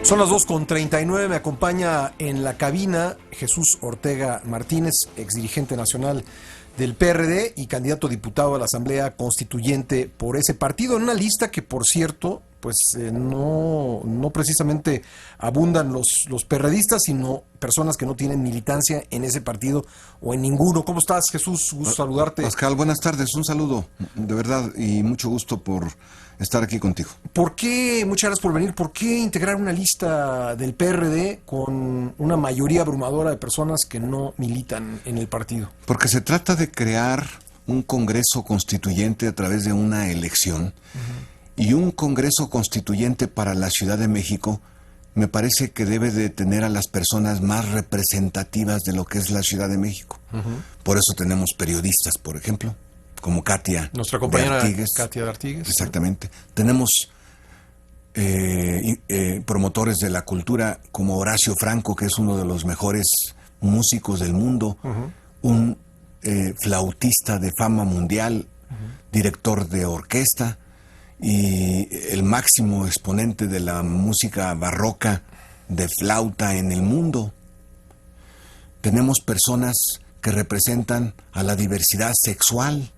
Son las 2:39, me acompaña en la cabina Jesús Ortega Martínez, exdirigente nacional del PRD y candidato a diputado a la Asamblea Constituyente por ese partido, en una lista que, por cierto, pues no precisamente abundan los perredistas, sino personas que no tienen militancia en ese partido o en ninguno. ¿Cómo estás, Jesús? Gusto saludarte. Pascal, buenas tardes, un saludo, de verdad, y mucho gusto por estar aquí contigo. ¿Por qué, muchas gracias por venir, por qué integrar una lista del PRD con una mayoría abrumadora de personas que no militan en el partido? Porque se trata de crear un Congreso Constituyente a través de una elección, y un Congreso Constituyente para la Ciudad de México me parece que debe de tener a las personas más representativas de lo que es la Ciudad de México. Por eso tenemos periodistas, por ejemplo, como Katia, nuestra compañera de Artigues. Katia de Artigues. Exactamente. Tenemos promotores de la cultura como Horacio Franco, que es uno de los mejores músicos del mundo, un flautista de fama mundial, director de orquesta y el máximo exponente de la música barroca de flauta en el mundo. Tenemos personas que representan a la diversidad sexual.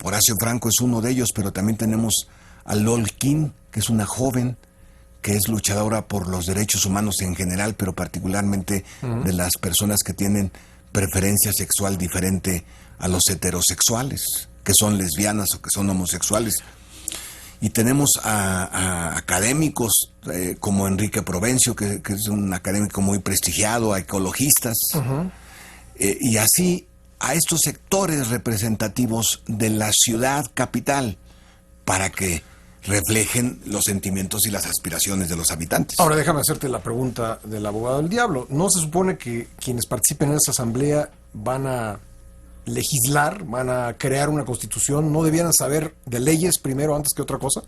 Horacio Franco es uno de ellos, pero también tenemos a Lol King, que es una joven que es luchadora por los derechos humanos en general, pero particularmente de las personas que tienen preferencia sexual diferente a los heterosexuales, que son lesbianas o que son homosexuales. Y tenemos a académicos como Enrique Provencio, que es un académico muy prestigiado, a ecologistas, y así a estos sectores representativos de la ciudad capital para que reflejen los sentimientos y las aspiraciones de los habitantes. Ahora déjame hacerte la pregunta del abogado del diablo. ¿No se supone que quienes participen en esta asamblea van a legislar, van a crear una constitución? ¿No debieran saber de leyes primero antes que otra cosa?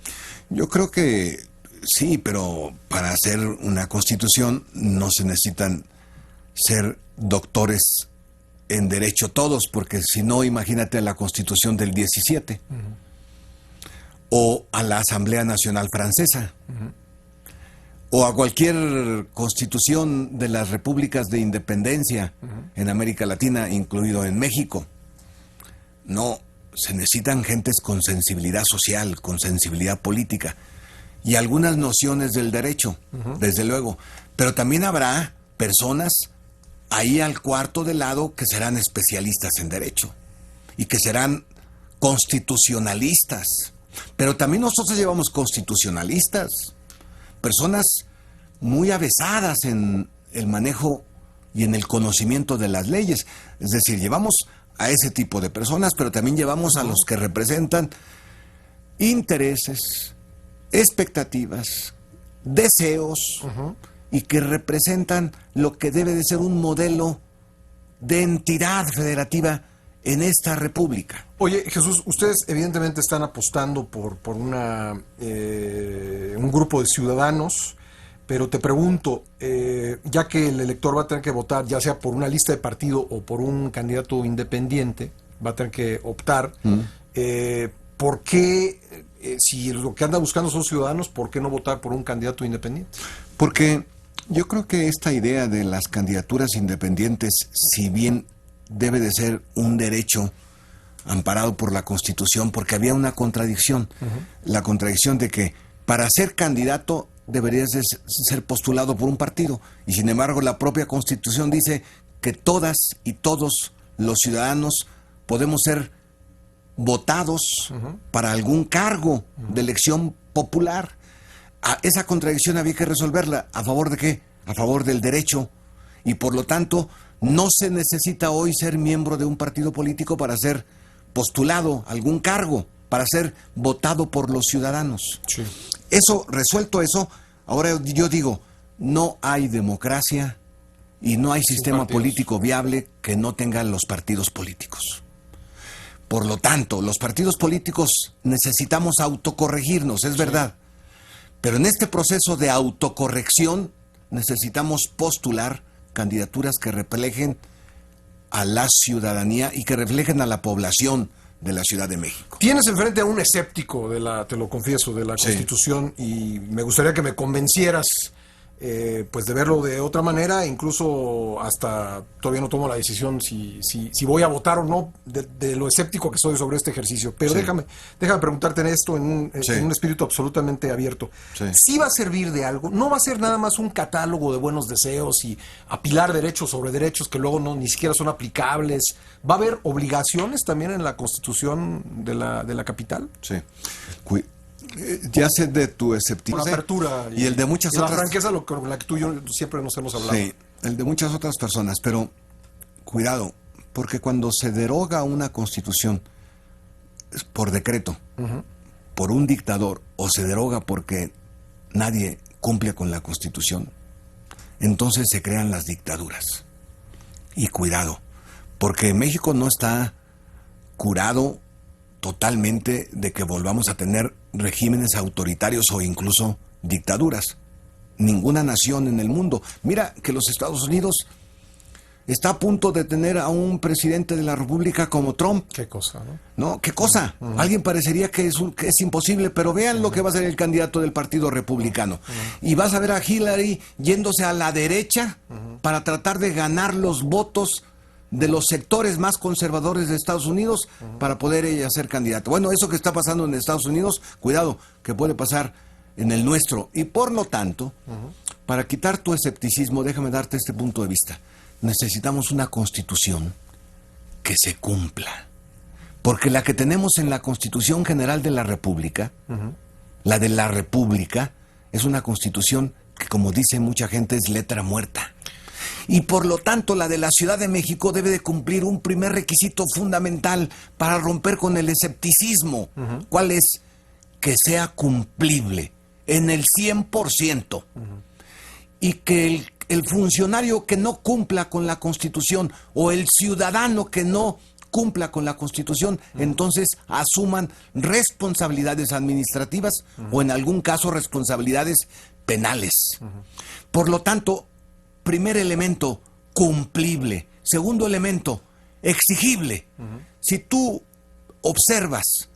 Yo creo que sí, pero para hacer una constitución no se necesitan ser doctores en derecho todos, porque si no, imagínate a la Constitución del 17 o a la Asamblea Nacional Francesa o a cualquier constitución de las repúblicas de independencia en América Latina, incluido en México. No, se necesitan gentes con sensibilidad social, con sensibilidad política y algunas nociones del derecho, desde luego, pero también habrá personas ahí al cuarto de lado que serán especialistas en derecho y que serán constitucionalistas. Pero también nosotros llevamos constitucionalistas, personas muy avesadas en el manejo y en el conocimiento de las leyes. Es decir, llevamos a ese tipo de personas, pero también llevamos a los que representan intereses, expectativas, deseos, y que representan lo que debe de ser un modelo de entidad federativa en esta república. Oye, Jesús, ustedes evidentemente están apostando por un grupo de ciudadanos, pero te pregunto, ya que el elector va a tener que votar, ya sea por una lista de partido o por un candidato independiente, va a tener que optar, ¿por qué, si lo que anda buscando son ciudadanos, por qué no votar por un candidato independiente? Porque yo creo que esta idea de las candidaturas independientes, si bien debe de ser un derecho amparado por la Constitución, porque había una contradicción, la contradicción de que para ser candidato deberías de ser postulado por un partido, y sin embargo la propia Constitución dice que todas y todos los ciudadanos podemos ser votados para algún cargo de elección popular. Esa contradicción había que resolverla. ¿A favor de qué? A favor del derecho. Y por lo tanto, no se necesita hoy ser miembro de un partido político para ser postulado a algún cargo, para ser votado por los ciudadanos. Sí. Eso, resuelto eso, ahora yo digo, no hay democracia y no hay sistema político viable que no tengan los partidos políticos. Por lo tanto, los partidos políticos necesitamos autocorregirnos, es verdad. Pero en este proceso de autocorrección necesitamos postular candidaturas que reflejen a la ciudadanía y que reflejen a la población de la Ciudad de México. Tienes enfrente a un escéptico te lo confieso, de la Constitución, y me gustaría que me convencieras pues de verlo de otra manera, incluso hasta todavía no tomo la decisión si voy a votar o no, de lo escéptico que soy sobre este ejercicio. Pero Sí. déjame preguntarte en esto Sí. en un espíritu absolutamente abierto. Sí. ¿Sí va a servir de algo? ¿No va a ser nada más un catálogo de buenos deseos y apilar derechos sobre derechos que luego ni siquiera son aplicables? ¿Va a haber obligaciones también en la Constitución de la capital? Sí. Ya sé de tu escepticismo. Por apertura y el de muchas y la otras. franqueza con la que tú y yo siempre nos hemos hablado. Sí, el de muchas otras personas, pero cuidado, porque cuando se deroga una constitución por decreto, por un dictador, o se deroga porque nadie cumple con la constitución, entonces se crean las dictaduras. Y cuidado, porque México no está curado totalmente de que volvamos a tener regímenes autoritarios o incluso dictaduras. Ninguna nación en el mundo. Mira que los Estados Unidos está a punto de tener a un presidente de la República como Trump. Qué cosa, ¿no? ¿No? ¿Qué cosa? Alguien parecería que es imposible, pero vean lo que va a ser el candidato del Partido Republicano. Y vas a ver a Hillary yéndose a la derecha para tratar de ganar los votos de los sectores más conservadores de Estados Unidos para poder ella ser candidata. Bueno, eso que está pasando en Estados Unidos, cuidado, que puede pasar en el nuestro. Y por lo tanto, para quitar tu escepticismo, déjame darte este punto de vista. Necesitamos una constitución que se cumpla. Porque la que tenemos en la Constitución General de la República, la de la República, es una constitución que, como dice mucha gente, es letra muerta. Y por lo tanto, la de la Ciudad de México debe de cumplir un primer requisito fundamental para romper con el escepticismo. ¿Cuál es? Que sea cumplible en el 100%. Y que el funcionario que no cumpla con la Constitución o el ciudadano que no cumpla con la Constitución, entonces asuman responsabilidades administrativas o en algún caso responsabilidades penales. Por lo tanto, primer elemento, cumplible. Segundo elemento, exigible. Si tú observas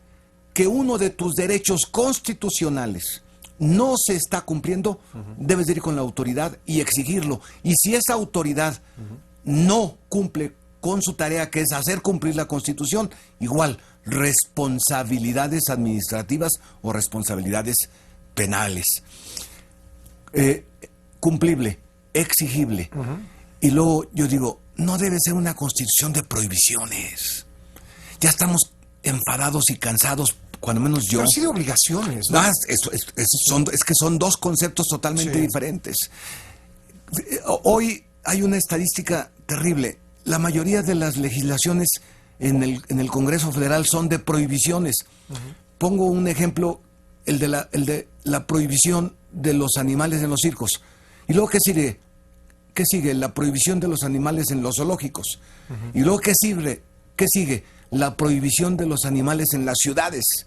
que uno de tus derechos constitucionales no se está cumpliendo, debes de ir con la autoridad y exigirlo. Y si esa autoridad no cumple con su tarea, que es hacer cumplir la Constitución, igual, responsabilidades administrativas o responsabilidades penales. Cumplible, exigible. Y luego yo digo, no debe ser una constitución de prohibiciones. Ya estamos enfadados y cansados, cuando menos yo. Pero sí de obligaciones, ¿no? No, es que son dos conceptos totalmente diferentes. Hoy hay una estadística terrible. La mayoría de las legislaciones en el Congreso Federal son de prohibiciones. Pongo un ejemplo, el de la prohibición de los animales en los circos. ¿Y luego qué sigue? ¿Qué sigue? La prohibición de los animales en los zoológicos. ¿Y luego qué sigue? ¿Qué sigue? La prohibición de los animales en las ciudades.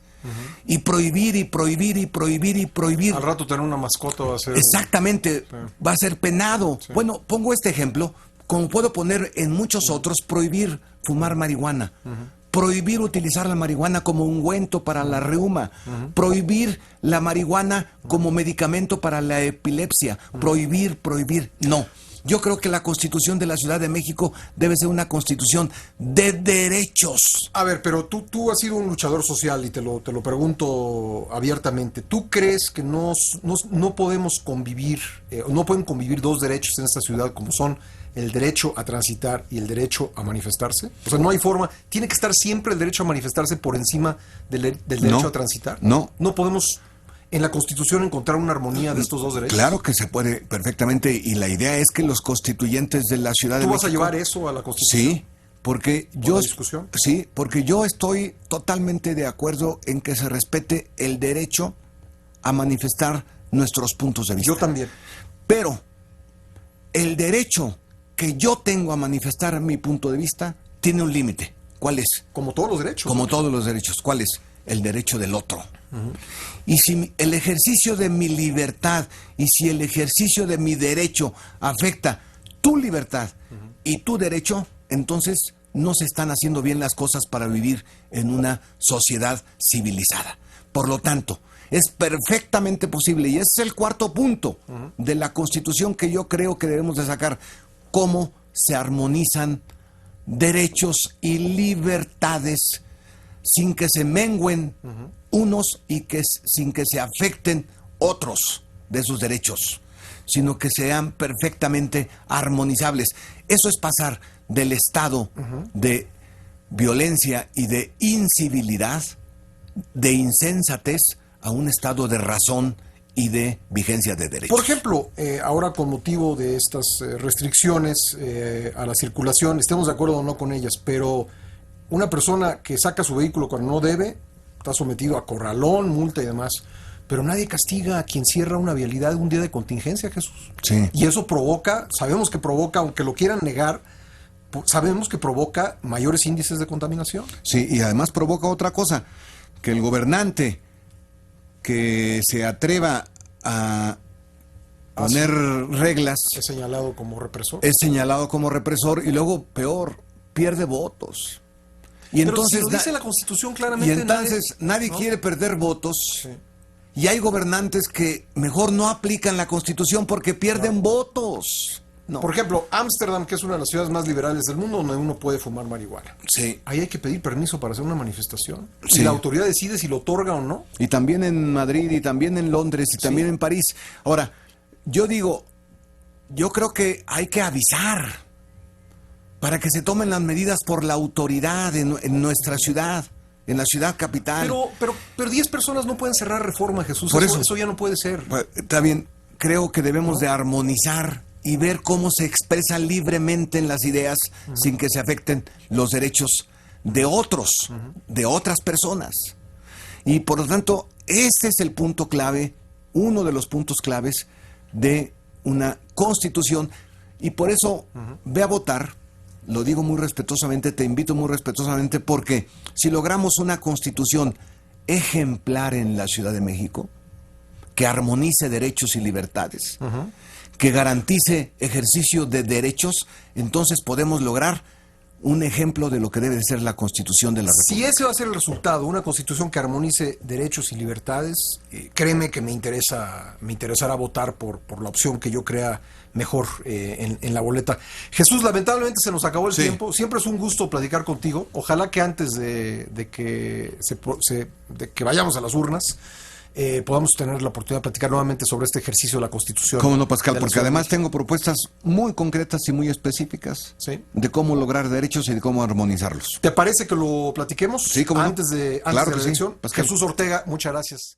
Y prohibir, y prohibir, y prohibir, y prohibir. Al rato tener una mascota va a ser... Exactamente, va a ser penado. Sí. Bueno, pongo este ejemplo, como puedo poner en muchos otros, prohibir fumar marihuana. Prohibir utilizar la marihuana como ungüento para la reuma. Prohibir la marihuana como medicamento para la epilepsia. Prohibir, no. Yo creo que la Constitución de la Ciudad de México debe ser una constitución de derechos. A ver, pero tú has sido un luchador social y te lo pregunto abiertamente. ¿Tú crees que no podemos convivir, no pueden convivir dos derechos en esta ciudad como son el derecho a transitar y el derecho a manifestarse? O sea, no hay forma. ¿Tiene que estar siempre el derecho a manifestarse por encima del derecho a transitar? No. No podemos en la Constitución encontrar una armonía de estos dos derechos. Claro que se puede perfectamente, y la idea es que los constituyentes de la Ciudad de México... ¿Tú vas a llevar eso a la Constitución? Sí, porque yo... ¿La discusión? Sí, porque yo estoy totalmente de acuerdo en que se respete el derecho a manifestar nuestros puntos de vista. Yo también. Pero el derecho que yo tengo a manifestar mi punto de vista tiene un límite. ¿Cuál es? Como todos los derechos. Como todos los derechos. ¿Cuál es? El derecho del otro. Y si el ejercicio de mi libertad y si el ejercicio de mi derecho afecta tu libertad y tu derecho, entonces no se están haciendo bien las cosas para vivir en una sociedad civilizada. Por lo tanto, Es perfectamente posible y ese es el cuarto punto de la Constitución que yo creo que debemos de sacar. Cómo se armonizan derechos y libertades sin que se mengüen unos y sin que se afecten otros de sus derechos, sino que sean perfectamente armonizables. Eso es pasar del estado de violencia y de incivilidad, de insensatez, a un estado de razón y de vigencia de derechos. Por ejemplo, ahora con motivo de estas restricciones a la circulación, estemos de acuerdo o no con ellas, pero una persona que saca su vehículo cuando no debe, está sometido a corralón, multa y demás, pero nadie castiga a quien cierra una vialidad un día de contingencia, Jesús. Sí. Y eso provoca, sabemos que provoca, aunque lo quieran negar, sabemos que provoca mayores índices de contaminación. Sí, y además provoca otra cosa, que el gobernante que se atreva a poner reglas Es señalado como represor. es señalado como represor y luego, peor, pierde votos. Y Pero entonces, si lo dice la Constitución claramente. y entonces nadie ¿no? quiere perder votos. Sí. Y hay gobernantes que mejor no aplican la Constitución porque pierden votos. No. Por ejemplo, Ámsterdam, que es una de las ciudades más liberales del mundo, donde uno puede fumar marihuana. Sí. Ahí hay que pedir permiso para hacer una manifestación. Sí. Y la autoridad decide si lo otorga o no. Y también en Madrid, y también en Londres, y también en París. Ahora, yo creo que hay que avisar para que se tomen las medidas por la autoridad en nuestra ciudad, en la ciudad capital. Pero 10 personas no pueden cerrar Reforma, Jesús. Por Eso ya no puede ser. También creo que debemos de armonizar y ver cómo se expresan libremente en las ideas sin que se afecten los derechos de otros, de otras personas. Y por lo tanto, este es el punto clave, uno de los puntos claves de una constitución. Y por eso ve a votar, lo digo muy respetuosamente, te invito muy respetuosamente, porque si logramos una constitución ejemplar en la Ciudad de México, que armonice derechos y libertades, que garantice ejercicio de derechos, entonces podemos lograr un ejemplo de lo que debe de ser la Constitución de la República. Si ese va a ser el resultado, una constitución que armonice derechos y libertades, créeme que me interesará votar por la opción que yo crea mejor en la boleta. Jesús, lamentablemente se nos acabó el tiempo. Siempre es un gusto platicar contigo. Ojalá que antes de que vayamos a las urnas, podamos tener la oportunidad de platicar nuevamente sobre este ejercicio de la Constitución. ¿Cómo no, Pascal? Porque además tengo propuestas muy concretas y muy específicas de cómo lograr derechos y de cómo armonizarlos. ¿Te parece que lo platiquemos Sí, cómo no. antes de Claro la que sí, elección? Pascal. Jesús Ortega, muchas gracias.